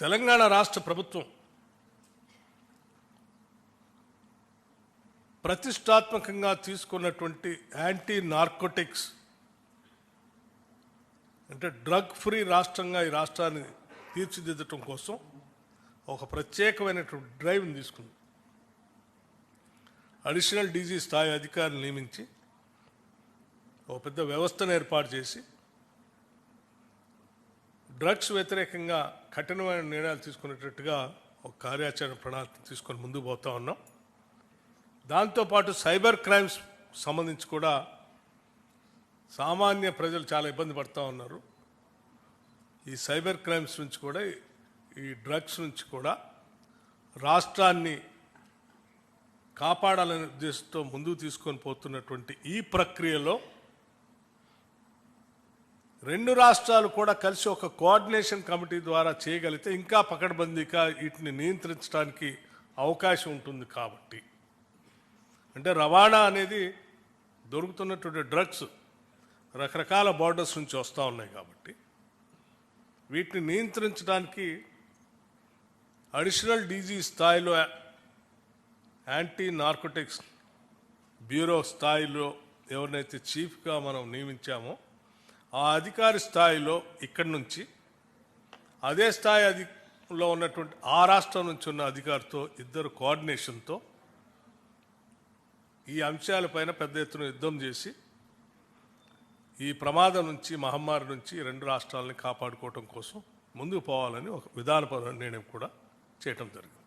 తెలంగాణ రాష్ట్ర ప్రభుత్వం ప్రతిష్టాత్మకంగా తీసుకున్నటువంటి యాంటీ నార్కోటిక్స్ అంటే డ్రగ్ ఫ్రీ రాష్ట్రంగా ఈ రాష్ట్రాన్ని తీర్చిదిద్దటం కోసం ఒక ప్రత్యేకమైనటువంటి డ్రైవ్ని తీసుకుంది. అడిషనల్ డీజీ స్థాయి అధికారులు నియమించి ఒక పెద్ద వ్యవస్థను ఏర్పాటు చేసి డ్రగ్స్ వ్యతిరేకంగా కఠినమైన నిర్ణయాలు తీసుకునేటట్టుగా ఒక కార్యాచరణ ప్రణాళిక తీసుకొని ముందుకు పోతా ఉన్నాం. దాంతోపాటు సైబర్ క్రైమ్స్ సంబంధించి కూడా సామాన్య ప్రజలు చాలా ఇబ్బంది పడుతూ ఉన్నారు. ఈ సైబర్ క్రైమ్స్ నుంచి కూడా ఈ డ్రగ్స్ నుంచి కూడా రాష్ట్రాన్ని కాపాడాలనే ఉద్దేశంతో ముందుకు తీసుకొని పోతున్నటువంటి ఈ ప్రక్రియలో రెండు రాష్ట్రాలు కూడా కలిసి ఒక కోఆర్డినేషన్ కమిటీ ద్వారా చేయగలిగితే ఇంకా పకడ్బందీగా వీటిని నియంత్రించడానికి అవకాశం ఉంటుంది. కాబట్టి అంటే రవాణా అనేది దొరుకుతున్నటువంటి డ్రగ్స్ రకరకాల బార్డర్స్ నుంచి వస్తూ ఉన్నాయి కాబట్టి వీటిని నియంత్రించడానికి అడిషనల్ డీజీ స్థాయిలో యాంటీ నార్కోటిక్స్ బ్యూరో స్థాయిలో ఎవరినైతే చీఫ్గా మనం నియమించామో ఆ అధికారి స్థాయిలో ఇక్కడి నుంచి అదే స్థాయిలో ఉన్నటువంటి ఆ రాష్ట్రం నుంచి ఉన్న అధికారితో ఇద్దరు కోఆర్డినేషన్తో ఈ అంశాలపైన పెద్ద ఎత్తున యుద్ధం చేసి ఈ ప్రమాదం నుంచి మహమ్మారి నుంచి రెండు రాష్ట్రాలని కాపాడుకోవటం కోసం ముందుకు పోవాలని ఒక విధానపరమైన నిర్ణయం కూడా చేయటం జరిగింది.